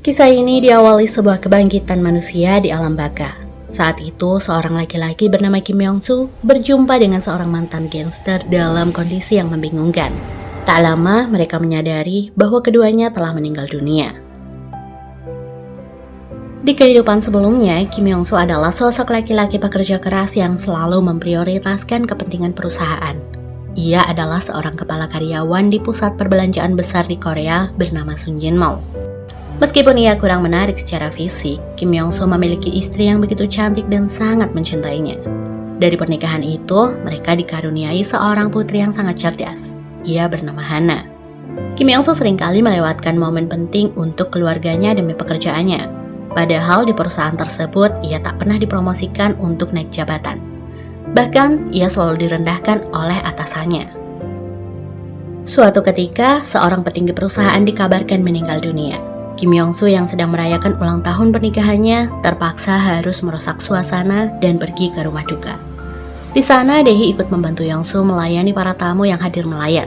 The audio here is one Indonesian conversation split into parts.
Kisah ini diawali sebuah kebangkitan manusia di alam baka. Saat itu, seorang laki-laki bernama Kim Yong-soo berjumpa dengan seorang mantan gangster dalam kondisi yang membingungkan. Tak lama, mereka menyadari bahwa keduanya telah meninggal dunia. Di kehidupan sebelumnya, Kim Yong-soo adalah sosok laki-laki pekerja keras yang selalu memprioritaskan kepentingan perusahaan. Ia adalah seorang kepala karyawan di pusat perbelanjaan besar di Korea bernama Sunjin Mall. Meskipun ia kurang menarik secara fisik, Kim Yong-soo memiliki istri yang begitu cantik dan sangat mencintainya. Dari pernikahan itu, mereka dikaruniai seorang putri yang sangat cerdas. Ia bernama Hana. Kim Yong-soo seringkali melewatkan momen penting untuk keluarganya demi pekerjaannya. Padahal di perusahaan tersebut, ia tak pernah dipromosikan untuk naik jabatan. Bahkan, ia selalu direndahkan oleh atasannya. Suatu ketika, seorang petinggi perusahaan dikabarkan meninggal dunia. Kim Yong-soo yang sedang merayakan ulang tahun pernikahannya terpaksa harus merusak suasana dan pergi ke rumah duka. Di sana, Dae-hee ikut membantu Yong-soo melayani para tamu yang hadir melayat.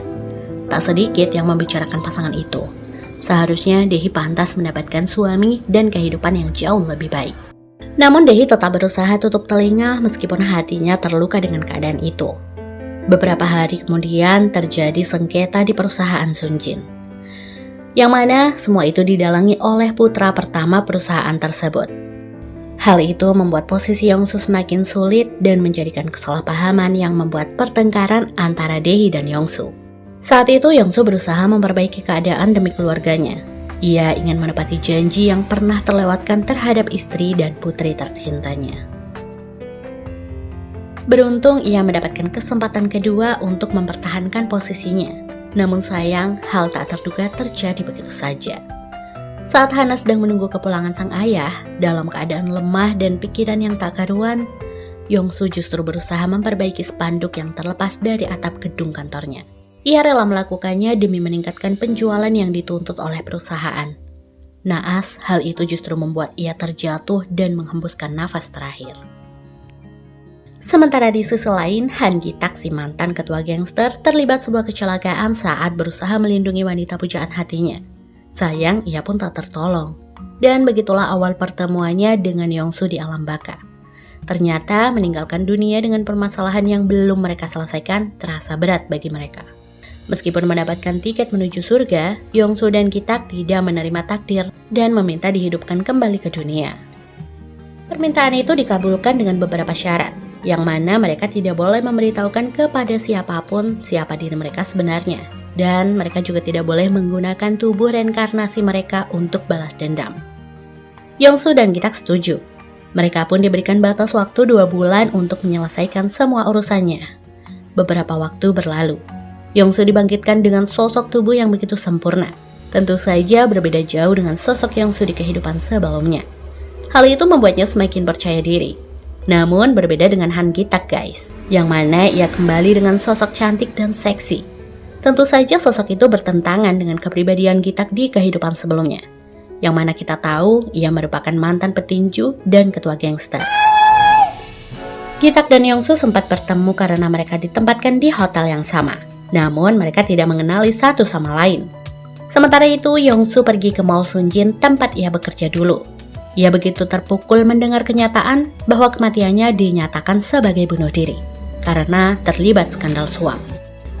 Tak sedikit yang membicarakan pasangan itu. Seharusnya Dae-hee pantas mendapatkan suami dan kehidupan yang jauh lebih baik. Namun Dae-hee tetap berusaha tutup telinga meskipun hatinya terluka dengan keadaan itu. Beberapa hari kemudian terjadi sengketa di perusahaan Sunjin, yang mana semua itu didalangi oleh putra pertama perusahaan tersebut. Hal itu membuat posisi Yong-soo semakin sulit dan menjadikan kesalahpahaman yang membuat pertengkaran antara Dae-hee dan Yong-soo. Saat itu Yong-soo berusaha memperbaiki keadaan demi keluarganya. Ia ingin menepati janji yang pernah terlewatkan terhadap istri dan putri tercintanya. Beruntung ia mendapatkan kesempatan kedua untuk mempertahankan posisinya. Namun sayang, hal tak terduga terjadi begitu saja. Saat Hana sedang menunggu kepulangan sang ayah, dalam keadaan lemah dan pikiran yang tak karuan, Yong-soo justru berusaha memperbaiki spanduk yang terlepas dari atap gedung kantornya. Ia rela melakukannya demi meningkatkan penjualan yang dituntut oleh perusahaan. Naas, hal itu justru membuat ia terjatuh dan menghembuskan nafas terakhir. Sementara di sisi lain, Han Gi-tak, si mantan ketua gangster, terlibat sebuah kecelakaan saat berusaha melindungi wanita pujaan hatinya. Sayang, ia pun tak tertolong. Dan begitulah awal pertemuannya dengan Yong-soo di alam baka. Ternyata meninggalkan dunia dengan permasalahan yang belum mereka selesaikan terasa berat bagi mereka. Meskipun mendapatkan tiket menuju surga, Yong-soo dan Gi-tak tidak menerima takdir dan meminta dihidupkan kembali ke dunia. Permintaan itu dikabulkan dengan beberapa syarat, yang mana mereka tidak boleh memberitahukan kepada siapapun siapa diri mereka sebenarnya. Dan mereka juga tidak boleh menggunakan tubuh reinkarnasi mereka untuk balas dendam. Yong-soo dan Gi-tak setuju. Mereka pun diberikan batas waktu 2 bulan untuk menyelesaikan semua urusannya. Beberapa waktu berlalu. Yong-soo dibangkitkan dengan sosok tubuh yang begitu sempurna. Tentu saja berbeda jauh dengan sosok Yong-soo di kehidupan sebelumnya. Hal itu membuatnya semakin percaya diri. Namun berbeda dengan Han Gi-tak guys, yang mana ia kembali dengan sosok cantik dan seksi. Tentu saja sosok itu bertentangan dengan kepribadian Gi-tak di kehidupan sebelumnya, yang mana kita tahu ia merupakan mantan petinju dan ketua gangster. Gi-tak dan Yong-soo sempat bertemu karena mereka ditempatkan di hotel yang sama. Namun mereka tidak mengenali satu sama lain. Sementara itu Yong-soo pergi ke Mall Sunjin tempat ia bekerja dulu. Ia begitu terpukul mendengar kenyataan bahwa kematiannya dinyatakan sebagai bunuh diri karena terlibat skandal suap.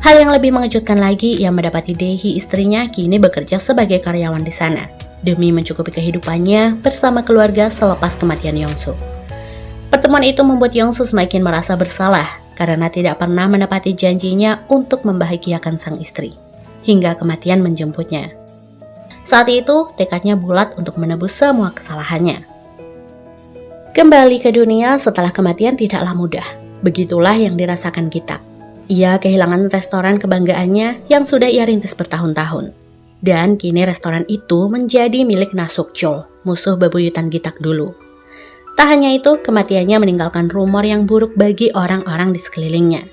Hal yang lebih mengejutkan lagi, ia mendapati Dae-hee istrinya kini bekerja sebagai karyawan di sana demi mencukupi kehidupannya bersama keluarga selepas kematian Yong-soo. Pertemuan itu membuat Yong-soo semakin merasa bersalah karena tidak pernah menepati janjinya untuk membahagiakan sang istri hingga kematian menjemputnya. Saat itu, tekadnya bulat untuk menebus semua kesalahannya. Kembali ke dunia setelah kematian tidaklah mudah. Begitulah yang dirasakan Gi-tak. Ia kehilangan restoran kebanggaannya yang sudah ia rintis bertahun-tahun. Dan kini restoran itu menjadi milik Na Suk-chol, musuh bebuyutan Gi-tak dulu. Tak hanya itu, kematiannya meninggalkan rumor yang buruk bagi orang-orang di sekelilingnya.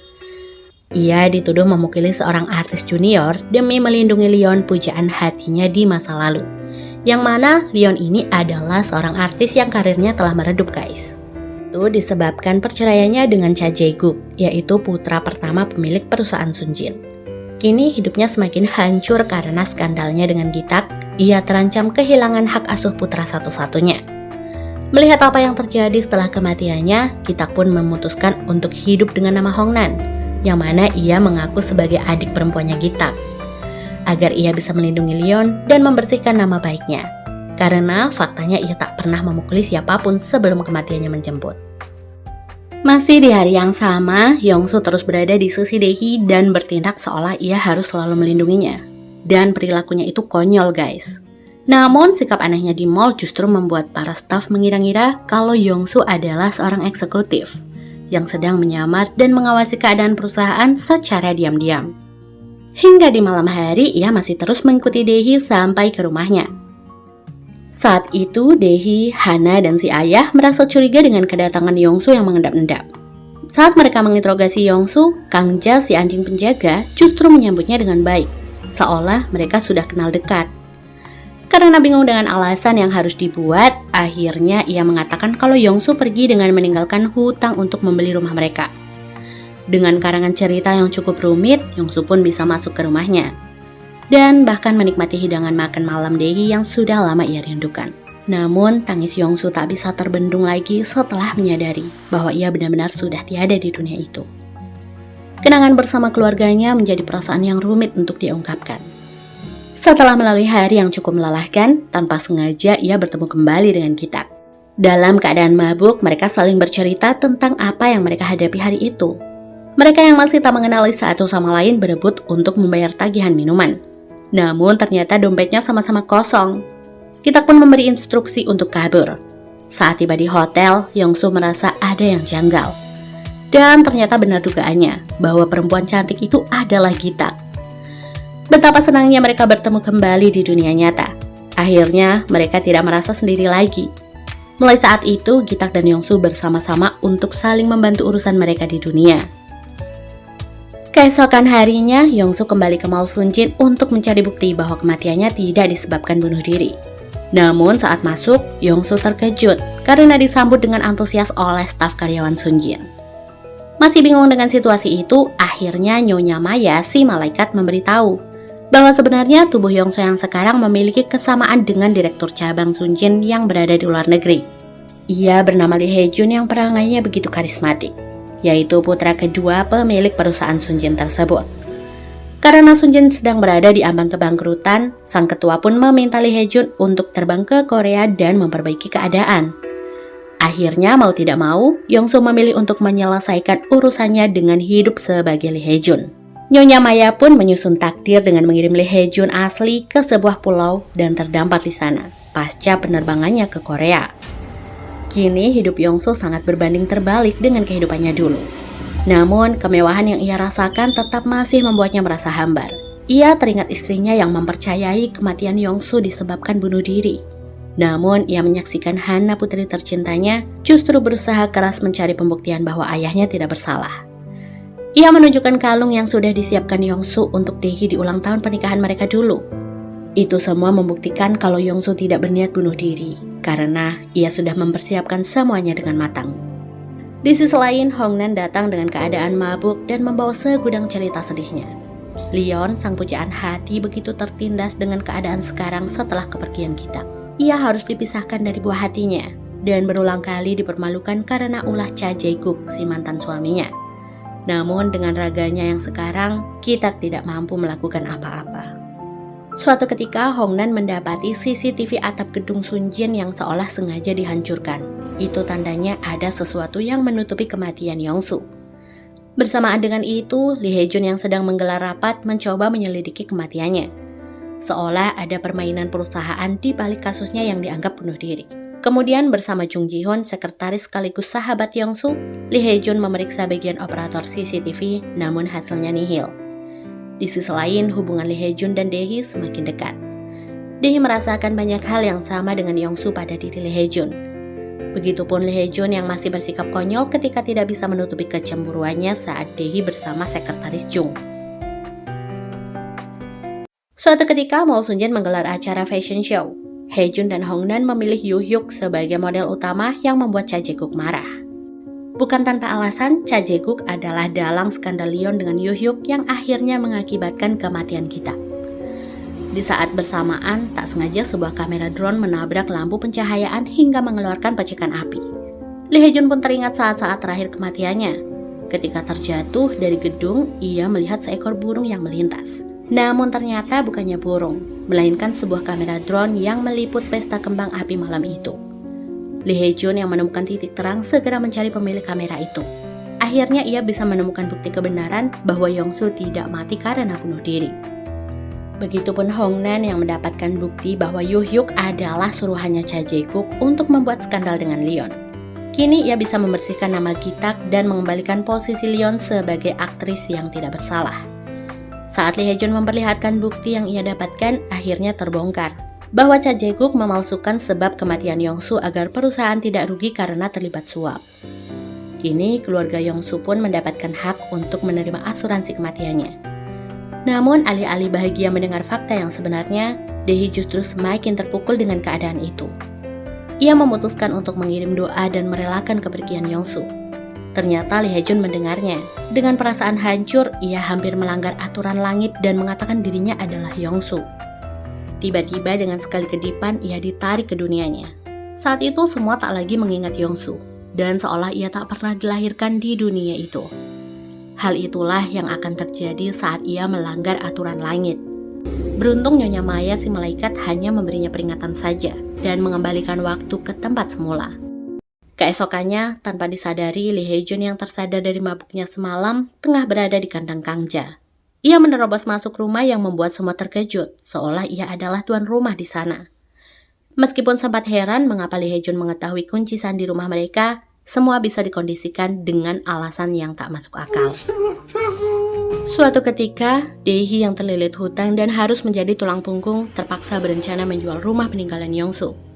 Ia dituduh memukuli seorang artis junior demi melindungi Leon pujaan hatinya di masa lalu. Yang mana Leon ini adalah seorang artis yang karirnya telah meredup guys. Itu disebabkan perceraiannya dengan Cha Jae-guk, yaitu putra pertama pemilik perusahaan Sunjin. Kini hidupnya semakin hancur karena skandalnya dengan Gi-tak ia terancam kehilangan hak asuh putra satu-satunya. Melihat apa yang terjadi setelah kematiannya, Gitak pun memutuskan untuk hidup dengan nama Hongnan, yang mana ia mengaku sebagai adik perempuannya Gitak, agar ia bisa melindungi Leon dan membersihkan nama baiknya. Karena faktanya ia tak pernah memukuli siapapun sebelum kematiannya menjemput. Masih di hari yang sama, Yongsu terus berada di sisi Daehee dan bertindak seolah ia harus selalu melindunginya. Dan perilakunya itu konyol guys. Namun sikap anehnya di mall justru membuat para staf mengira-ngira kalau Yongsu adalah seorang eksekutif yang sedang menyamar dan mengawasi keadaan perusahaan secara diam-diam. Hingga di malam hari ia masih terus mengikuti Daehee sampai ke rumahnya. Saat itu Daehee, Hana, dan si ayah merasa curiga dengan kedatangan Yongsu yang mengendap-endap. Saat mereka menginterogasi Yongsu, Kang Ja, si anjing penjaga, justru menyambutnya dengan baik, seolah mereka sudah kenal dekat. Karena bingung dengan alasan yang harus dibuat, akhirnya ia mengatakan kalau Yongsu pergi dengan meninggalkan hutang untuk membeli rumah mereka. Dengan karangan cerita yang cukup rumit, Yongsu pun bisa masuk ke rumahnya dan bahkan menikmati hidangan makan malam Daehee yang sudah lama ia rindukan. Namun, tangis Yongsu tak bisa terbendung lagi setelah menyadari bahwa ia benar-benar sudah tiada di dunia itu. Kenangan bersama keluarganya menjadi perasaan yang rumit untuk diungkapkan. Setelah melalui hari yang cukup melelahkan, tanpa sengaja ia bertemu kembali dengan Gitak. Dalam keadaan mabuk, mereka saling bercerita tentang apa yang mereka hadapi hari itu. Mereka yang masih tak mengenali satu sama lain berebut untuk membayar tagihan minuman. Namun ternyata dompetnya sama-sama kosong. Gitak pun memberi instruksi untuk kabur. Saat tiba di hotel, Yongsu merasa ada yang janggal. Dan ternyata benar dugaannya bahwa perempuan cantik itu adalah Gitak. Betapa senangnya mereka bertemu kembali di dunia nyata. Akhirnya mereka tidak merasa sendiri lagi. Mulai saat itu, Gitak dan Yongsu bersama-sama untuk saling membantu urusan mereka di dunia. Keesokan harinya, Yongsu kembali ke Mall Sunjin untuk mencari bukti bahwa kematiannya tidak disebabkan bunuh diri. Namun saat masuk, Yongsu terkejut karena disambut dengan antusias oleh staf karyawan Sunjin. Masih bingung dengan situasi itu, akhirnya Nyonya Maya, si malaikat, memberitahu bahwa sebenarnya tubuh Yongsu yang sekarang memiliki kesamaan dengan direktur cabang Sunjin yang berada di luar negeri. Ia bernama Lee Hae-jun yang perangainya begitu karismatik, yaitu putra kedua pemilik perusahaan Sunjin tersebut. Karena Sunjin sedang berada di ambang kebangkrutan, sang ketua pun meminta Lee Hae-jun untuk terbang ke Korea dan memperbaiki keadaan. Akhirnya mau tidak mau, Yongsu memilih untuk menyelesaikan urusannya dengan hidup sebagai Lee Hae-jun. Nyonya Maya pun menyusun takdir dengan mengirim Lee Hae-jun asli ke sebuah pulau dan terdampar di sana pasca penerbangannya ke Korea. Kini hidup Yongsu sangat berbanding terbalik dengan kehidupannya dulu. Namun, kemewahan yang ia rasakan tetap masih membuatnya merasa hambar. Ia teringat istrinya yang mempercayai kematian Yongsu disebabkan bunuh diri. Namun, ia menyaksikan Hana, putri tercintanya, justru berusaha keras mencari pembuktian bahwa ayahnya tidak bersalah. Ia menunjukkan kalung yang sudah disiapkan Yongsu untuk Daehee di ulang tahun pernikahan mereka dulu. Itu semua membuktikan kalau Yongsu tidak berniat bunuh diri, karena ia sudah mempersiapkan semuanya dengan matang. Di sisi lain, Hongnan datang dengan keadaan mabuk dan membawa segudang cerita sedihnya. Leon, sang pujaan hati, begitu tertindas dengan keadaan sekarang setelah kepergian Gitak. Ia harus dipisahkan dari buah hatinya dan berulang kali dipermalukan karena ulah Cha Jae-guk, si mantan suaminya. Namun dengan raganya yang sekarang, Gitak tidak mampu melakukan apa-apa. Suatu ketika, Hongnan mendapati CCTV atap gedung Sunjin yang seolah sengaja dihancurkan. Itu tandanya ada sesuatu yang menutupi kematian Yongsu. Bersamaan dengan itu, Lee Hae-jun yang sedang menggelar rapat mencoba menyelidiki kematiannya. Seolah ada permainan perusahaan di balik kasusnya yang dianggap bunuh diri. Kemudian bersama Jung Ji-hoon, sekretaris sekaligus sahabat Yongsu, Lee Hae-jun memeriksa bagian operator CCTV, namun hasilnya nihil. Di sisi lain, hubungan Lee Hae-jun dan Daehee semakin dekat. Daehee merasakan banyak hal yang sama dengan Yongsu pada diri Lee Hae-jun. Begitupun Lee Hae-jun yang masih bersikap konyol ketika tidak bisa menutupi kecemburuannya saat Daehee bersama sekretaris Jung. Suatu ketika, Mall Sunjin menggelar acara fashion show. Hae-jun dan Hongnan memilih Yoo-hyuk sebagai model utama yang membuat Cha Jae-guk marah. Bukan tanpa alasan, Cha Jae-guk adalah dalang skandal Leon dengan Yoo-hyuk yang akhirnya mengakibatkan kematian Gitak. Di saat bersamaan, tak sengaja sebuah kamera drone menabrak lampu pencahayaan hingga mengeluarkan percikan api. Lee Hae-jun pun teringat saat-saat terakhir kematiannya. Ketika terjatuh dari gedung, ia melihat seekor burung yang melintas. Namun ternyata bukannya burung, melainkan sebuah kamera drone yang meliput pesta kembang api malam itu. Lee Hae-jun yang menemukan titik terang segera mencari pemilik kamera itu. Akhirnya ia bisa menemukan bukti kebenaran bahwa Yong-soo tidak mati karena bunuh diri. Begitupun Hong-nan yang mendapatkan bukti bahwa Yoo-hyuk adalah suruhannya Cha Jae-guk untuk membuat skandal dengan Leon. Kini ia bisa membersihkan nama Gi-tak dan mengembalikan posisi Leon sebagai aktris yang tidak bersalah. Saat Lee Hae-jun memperlihatkan bukti yang ia dapatkan, akhirnya terbongkar bahwa Cha Jae-guk memalsukan sebab kematian Yong-soo agar perusahaan tidak rugi karena terlibat suap. Kini keluarga Yong-soo pun mendapatkan hak untuk menerima asuransi kematiannya. Namun alih-alih bahagia mendengar fakta yang sebenarnya, Dae-hee justru semakin terpukul dengan keadaan itu. Ia memutuskan untuk mengirim doa dan merelakan kepergian Yong-soo. Ternyata Lee Hae-jun mendengarnya. Dengan perasaan hancur, ia hampir melanggar aturan langit dan mengatakan dirinya adalah Yong-soo. Tiba-tiba dengan sekali kedipan, ia ditarik ke dunianya. Saat itu semua tak lagi mengingat Yong-soo, dan seolah ia tak pernah dilahirkan di dunia itu. Hal itulah yang akan terjadi saat ia melanggar aturan langit. Beruntung Nyonya Maya si malaikat hanya memberinya peringatan saja dan mengembalikan waktu ke tempat semula. Keesokannya, tanpa disadari, Lee Hae-jun yang tersadar dari mabuknya semalam tengah berada di kandang Kangja. Ia menerobos masuk rumah yang membuat semua terkejut, seolah ia adalah tuan rumah di sana. Meskipun sempat heran mengapa Lee Hae-jun mengetahui kunci sandi rumah mereka, semua bisa dikondisikan dengan alasan yang tak masuk akal. Suatu ketika, Dae-hee yang terlilit hutang dan harus menjadi tulang punggung terpaksa berencana menjual rumah peninggalan Yong-soo.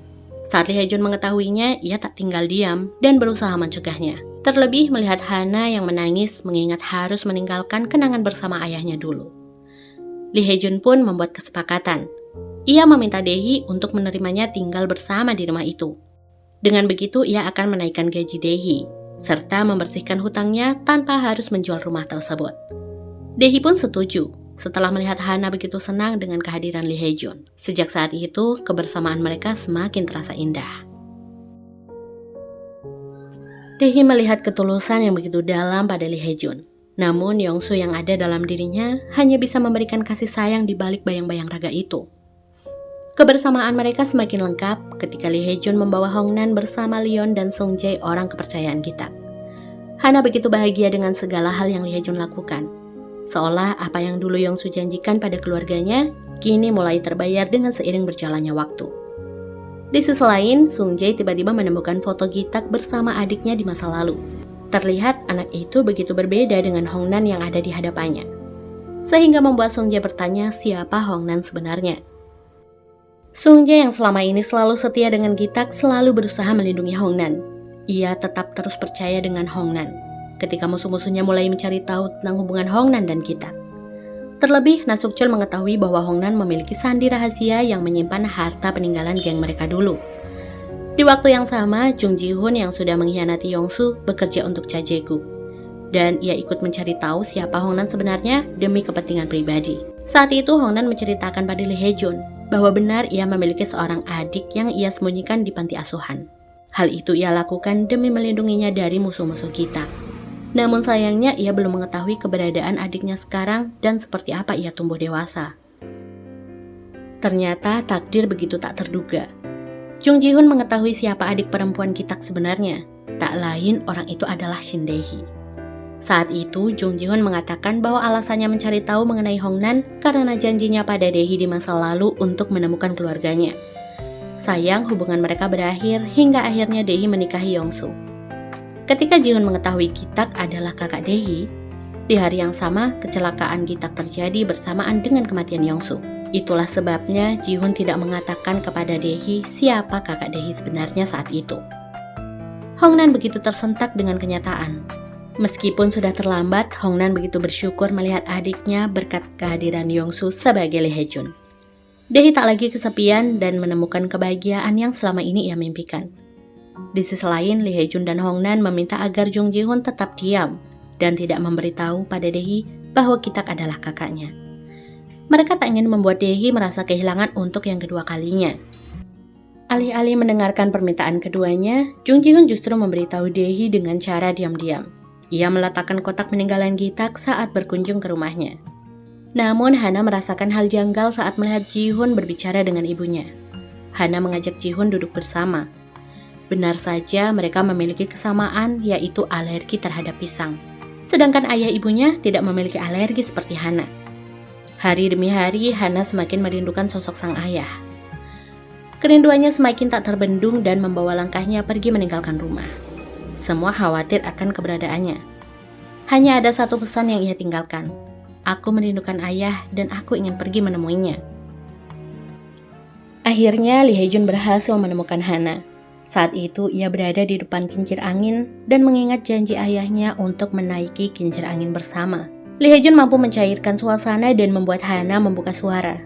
Saat Lee Hae-jun mengetahuinya, ia tak tinggal diam dan berusaha mencegahnya. Terlebih melihat Hana yang menangis mengingat harus meninggalkan kenangan bersama ayahnya dulu. Lee Hae-jun pun membuat kesepakatan. Ia meminta Dae-hee untuk menerimanya tinggal bersama di rumah itu. Dengan begitu, ia akan menaikkan gaji Dae-hee, serta membersihkan hutangnya tanpa harus menjual rumah tersebut. Dae-hee pun setuju, setelah melihat Hana begitu senang dengan kehadiran Lee Hae-jun. Sejak saat itu, kebersamaan mereka semakin terasa indah. Dae-hee melihat ketulusan yang begitu dalam pada Lee Hae-jun. Namun, Yong-soo yang ada dalam dirinya hanya bisa memberikan kasih sayang di balik bayang-bayang raga itu. Kebersamaan mereka semakin lengkap ketika Lee Hae-jun membawa Hong-nan bersama Leon dan Sung Jae, orang kepercayaan Gi-tak. Hana begitu bahagia dengan segala hal yang Lee Hae-jun lakukan. Seolah apa yang dulu Yong-soo janjikan pada keluarganya, kini mulai terbayar dengan seiring berjalannya waktu. Di sisi lain, Sung Jae tiba-tiba menemukan foto Gi-tak bersama adiknya di masa lalu. Terlihat anak itu begitu berbeda dengan Hong-nan yang ada di hadapannya. Sehingga membuat Sung Jae bertanya siapa Hong-nan sebenarnya. Sung Jae yang selama ini selalu setia dengan Gi-tak selalu berusaha melindungi Hong-nan. Ia tetap terus percaya dengan Hong-nan ketika musuh-musuhnya mulai mencari tahu tentang hubungan Hong-nan dan Gi-tak. Terlebih, Na Suk-chul mengetahui bahwa Hong-nan memiliki sandi rahasia yang menyimpan harta peninggalan geng mereka dulu. Di waktu yang sama, Jung Ji-hoon yang sudah mengkhianati Yong-soo bekerja untuk Cha Jae-guk. Dan ia ikut mencari tahu siapa Hong-nan sebenarnya demi kepentingan pribadi. Saat itu Hong-nan menceritakan pada Lee Hae-jun bahwa benar ia memiliki seorang adik yang ia sembunyikan di panti asuhan. Hal itu ia lakukan demi melindunginya dari musuh-musuh Gi-tak. Namun sayangnya ia belum mengetahui keberadaan adiknya sekarang dan seperti apa ia tumbuh dewasa. Ternyata takdir begitu tak terduga. Jung Ji-hoon mengetahui siapa adik perempuan Gi-tak sebenarnya. Tak lain orang itu adalah Shin Dae-hee. Saat itu Jung Ji-hoon mengatakan bahwa alasannya mencari tahu mengenai Hong-nan karena janjinya pada Dae-hee di masa lalu untuk menemukan keluarganya. Sayang hubungan mereka berakhir hingga akhirnya Dae-hee menikahi Yong-soo. Ketika Ji-hoon mengetahui Gi-tak adalah kakak Dae-hee, di hari yang sama kecelakaan Gi-tak terjadi bersamaan dengan kematian Yong-soo. Itulah sebabnya Ji-hoon tidak mengatakan kepada Dae-hee siapa kakak Dae-hee sebenarnya saat itu. Hong-nan begitu tersentak dengan kenyataan. Meskipun sudah terlambat, Hong-nan begitu bersyukur melihat adiknya berkat kehadiran Yong-soo sebagai Lee Hae-jun. Dae-hee tak lagi kesepian dan menemukan kebahagiaan yang selama ini ia mimpikan. Di sisi lain, Lee Hae-jun dan Hong-nan meminta agar Jung Ji-hoon tetap diam dan tidak memberitahu pada Dae-hee bahwa Gi-tak adalah kakaknya. Mereka tak ingin membuat Dae-hee merasa kehilangan untuk yang kedua kalinya. Alih-alih mendengarkan permintaan keduanya, Jung Ji-hoon justru memberitahu Dae-hee dengan cara diam-diam. Ia meletakkan kotak peninggalan Gi-tak saat berkunjung ke rumahnya. Namun Hana merasakan hal janggal saat melihat Ji-hoon berbicara dengan ibunya. Hana mengajak Ji-hoon duduk bersama. Benar saja mereka memiliki kesamaan, yaitu alergi terhadap pisang. Sedangkan ayah ibunya tidak memiliki alergi seperti Hana. Hari demi hari, Hana semakin merindukan sosok sang ayah. Kerinduannya semakin tak terbendung dan membawa langkahnya pergi meninggalkan rumah. Semua khawatir akan keberadaannya. Hanya ada satu pesan yang ia tinggalkan. Aku merindukan ayah dan aku ingin pergi menemuinya. Akhirnya Lee Hae-jun berhasil menemukan Hana. Saat itu ia berada di depan kincir angin dan mengingat janji ayahnya untuk menaiki kincir angin bersama. Lee Hae-jun mampu mencairkan suasana dan membuat Hana membuka suara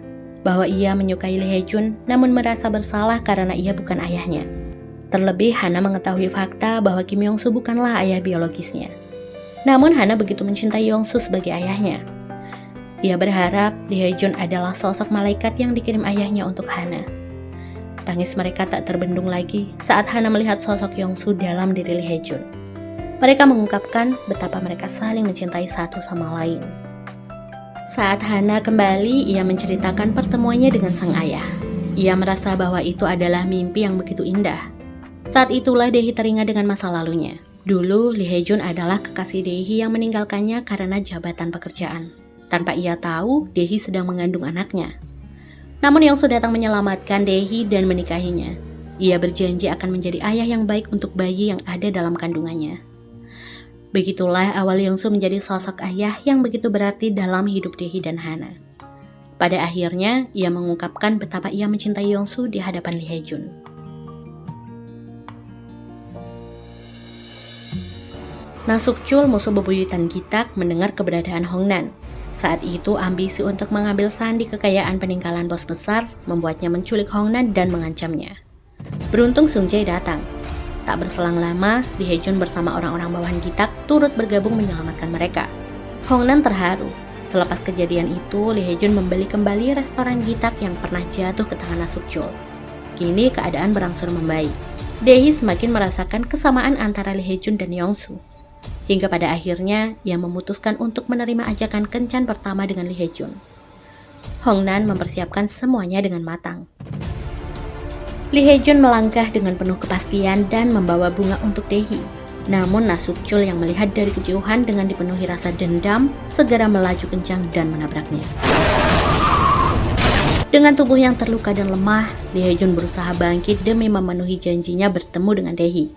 bahwa ia menyukai Lee Hae-jun namun merasa bersalah karena ia bukan ayahnya. Terlebih Hana mengetahui fakta bahwa Kim Yong-soo bukanlah ayah biologisnya. Namun Hana begitu mencintai Yong-soo sebagai ayahnya. Ia berharap Lee Hae-jun adalah sosok malaikat yang dikirim ayahnya untuk Hana. Tangis mereka tak terbendung lagi saat Hana melihat sosok Yong-soo dalam diri Lee Hae-jun. Mereka mengungkapkan betapa mereka saling mencintai satu sama lain. Saat Hana kembali, ia menceritakan pertemuannya dengan sang ayah. Ia merasa bahwa itu adalah mimpi yang begitu indah. Saat itulah Dae-hee teringat dengan masa lalunya. Dulu, Lee Hae-jun adalah kekasih Dae-hee yang meninggalkannya karena jabatan pekerjaan. Tanpa ia tahu, Dae-hee sedang mengandung anaknya. Namun Yong-soo datang menyelamatkan Dae-hee dan menikahinya. Ia berjanji akan menjadi ayah yang baik untuk bayi yang ada dalam kandungannya. Begitulah awal Yong-soo menjadi sosok ayah yang begitu berarti dalam hidup Dae-hee dan Hana. Pada akhirnya, ia mengungkapkan betapa ia mencintai Yong-soo di hadapan Lee Hae-jun. Nasukchul, musuh bebuyutan Gi-tak, mendengar keberadaan Hongnan. Saat itu, ambisi untuk mengambil sandi kekayaan peninggalan bos besar membuatnya menculik Hongnan dan mengancamnya. Beruntung Sung Jae datang. Tak berselang lama, Lee Hae-jun bersama orang-orang bawahan Gi-tak turut bergabung menyelamatkan mereka. Hongnan terharu. Selepas kejadian itu, Lee Hae-jun membeli kembali restoran Gi-tak yang pernah jatuh ke tangan Nasukchul. Kini keadaan berangsur membaik. Dae-hee semakin merasakan kesamaan antara Lee Hae-jun dan Yong-soo. Hingga pada akhirnya, ia memutuskan untuk menerima ajakan kencan pertama dengan Lee Hae-jun. Hongnan mempersiapkan semuanya dengan matang. Lee Hae-jun melangkah dengan penuh kepastian dan membawa bunga untuk Dae-hee. Namun Nasukchul yang melihat dari kejauhan dengan dipenuhi rasa dendam, segera melaju kencang dan menabraknya. Dengan tubuh yang terluka dan lemah, Lee Hae-jun berusaha bangkit demi memenuhi janjinya bertemu dengan Dae-hee.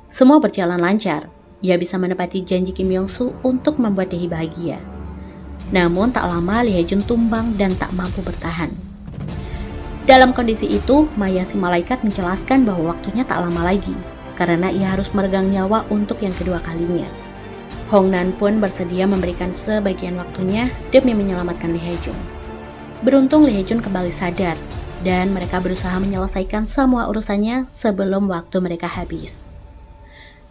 Semua berjalan lancar. Ia bisa menepati janji Kim Yong-soo untuk membuat Dae-hee bahagia. Namun tak lama Lee Hae-jun tumbang dan tak mampu bertahan. Dalam kondisi itu, Maya si malaikat menjelaskan bahwa waktunya tak lama lagi, karena ia harus meregang nyawa untuk yang kedua kalinya. Hongnan pun bersedia memberikan sebagian waktunya demi menyelamatkan Lee Hae-jun. Beruntung Lee Hae-jun kembali sadar, dan mereka berusaha menyelesaikan semua urusannya sebelum waktu mereka habis.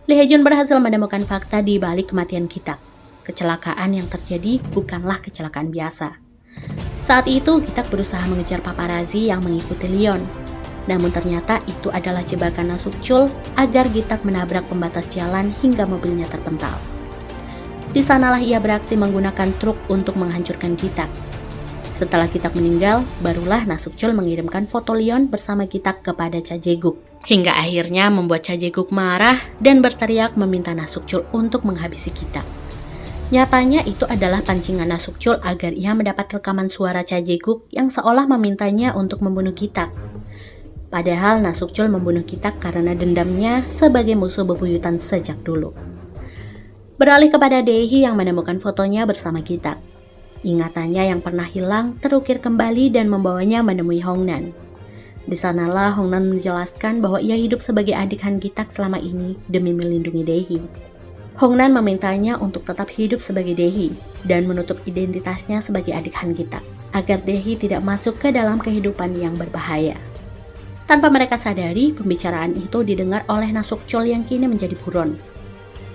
Lee Hae-jun berhasil menemukan fakta di balik kematian Gi-tak. Kecelakaan yang terjadi bukanlah kecelakaan biasa. Saat itu Gi-tak berusaha mengejar paparazzi yang mengikuti Leon. Namun ternyata itu adalah jebakan Nasukchul agar Gi-tak menabrak pembatas jalan hingga mobilnya terpental. Di sanalah ia beraksi menggunakan truk untuk menghancurkan Gi-tak. Setelah Gi-tak meninggal, barulah Nasukchul mengirimkan foto Leon bersama Gi-tak kepada Cha Jae-guk. Hingga akhirnya membuat Cha Jae-guk marah dan berteriak meminta Nasukchul untuk menghabisi Gi-tak. Nyatanya itu adalah pancingan Nasukchul agar ia mendapat rekaman suara Cha Jae-guk yang seolah memintanya untuk membunuh Gi-tak. Padahal Nasukchul membunuh Gi-tak karena dendamnya sebagai musuh bebuyutan sejak dulu. Beralih kepada Dae-hee yang menemukan fotonya bersama Gi-tak. Ingatannya yang pernah hilang terukir kembali dan membawanya menemui Hongnan. Di sanalah Hongnan menjelaskan bahwa ia hidup sebagai adik Han Gi-tak selama ini demi melindungi Dae-hee. Hongnan memintanya untuk tetap hidup sebagai Dae-hee dan menutup identitasnya sebagai adik Han Gi-tak agar Dae-hee tidak masuk ke dalam kehidupan yang berbahaya. Tanpa mereka sadari, pembicaraan itu didengar oleh Nasukchul yang kini menjadi buron.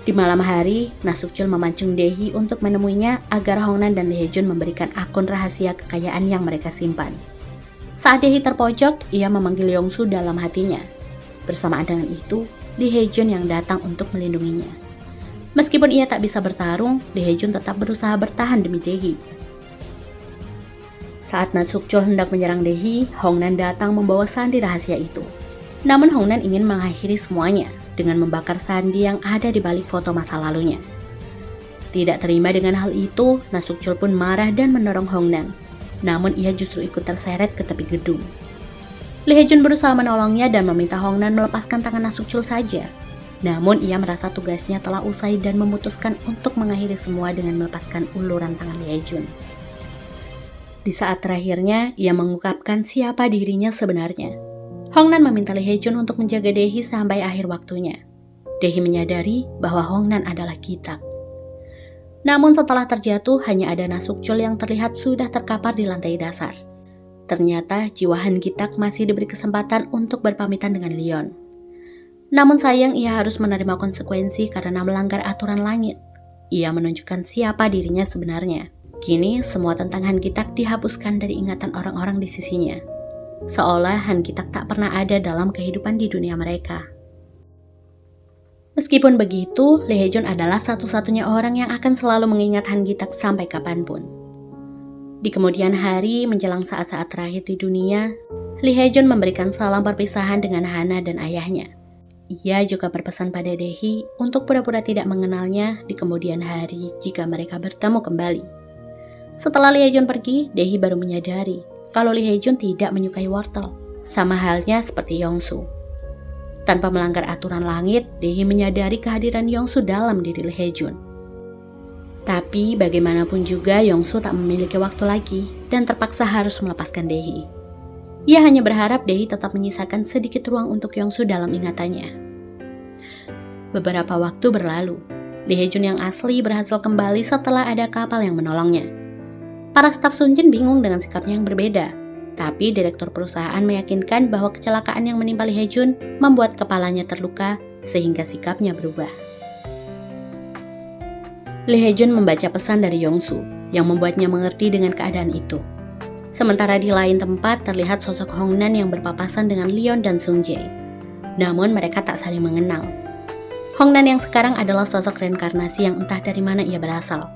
Di malam hari, Nasukchul memancing Dae-hee untuk menemuinya agar Hongnan dan Lee Hae-jun memberikan akun rahasia kekayaan yang mereka simpan. Saat Dae-hee terpojok, ia memanggil Yong-su dalam hatinya. Bersamaan dengan itu, Lee Hae-jun yang datang untuk melindunginya. Meskipun ia tak bisa bertarung, Lee Hae-jun tetap berusaha bertahan demi Dae-hee. Saat Nasukchul hendak menyerang Dae-hee, Hongnan datang membawa sandi rahasia itu. Namun Hongnan ingin mengakhiri semuanya dengan membakar sandi yang ada di balik foto masa lalunya. Tidak terima dengan hal itu, Nasukchul pun marah dan mendorong Hongnan. Namun ia justru ikut terseret ke tepi gedung. Lee Hae-jun berusaha menolongnya dan meminta Hongnan melepaskan tangan Nasukchul saja. Namun ia merasa tugasnya telah usai dan memutuskan untuk mengakhiri semua dengan melepaskan uluran tangan Lee Hae-jun. Di saat terakhirnya, ia mengungkapkan siapa dirinya sebenarnya. Hongnan meminta Lee Hae-jun untuk menjaga Dae-hee sampai akhir waktunya. Dae-hee menyadari bahwa Hongnan adalah Gitak. Namun setelah terjatuh, hanya ada Nasukchul yang terlihat sudah terkapar di lantai dasar. Ternyata jiwa Han Gitak masih diberi kesempatan untuk berpamitan dengan Leon. Namun sayang ia harus menerima konsekuensi karena melanggar aturan langit. Ia menunjukkan siapa dirinya sebenarnya. Kini semua tentang Han Gitak dihapuskan dari ingatan orang-orang di sisinya. Seolah Han Gitak tak pernah ada dalam kehidupan di dunia mereka. Meskipun begitu, Lee Hae-jun adalah satu-satunya orang yang akan selalu mengingat Han Gitak sampai kapanpun. Di kemudian hari, menjelang saat-saat terakhir di dunia, Lee Hae-jun memberikan salam perpisahan dengan Hana dan ayahnya. Ia juga berpesan pada Dae-hee untuk pura-pura tidak mengenalnya di kemudian hari jika mereka bertemu kembali. Setelah Lee Hae-jun pergi, Dae-hee baru menyadari kalau Lee Hae-jun tidak menyukai wortel, sama halnya seperti Yong-su. Tanpa melanggar aturan langit, Dae-hee menyadari kehadiran Yong-su dalam diri Lee Hae-jun. Tapi bagaimanapun juga Yong-su tak memiliki waktu lagi dan terpaksa harus melepaskan Dae-hee. Ia hanya berharap Dae-hee tetap menyisakan sedikit ruang untuk Yong-su dalam ingatannya. Beberapa waktu berlalu, Lee Hae-jun yang asli berhasil kembali setelah ada kapal yang menolongnya. Para staf Sunjin bingung dengan sikapnya yang berbeda, tapi direktur perusahaan meyakinkan bahwa kecelakaan yang menimpa Lee Hae-jun membuat kepalanya terluka sehingga sikapnya berubah. Lee Hae-jun membaca pesan dari Yong-su yang membuatnya mengerti dengan keadaan itu. Sementara di lain tempat terlihat sosok Hongnan yang berpapasan dengan Leon dan Sung-jae. Namun mereka tak saling mengenal. Hongnan yang sekarang adalah sosok reinkarnasi yang entah dari mana ia berasal.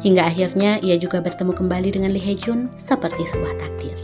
Hingga akhirnya ia juga bertemu kembali dengan Lee Hae-jun seperti sebuah takdir.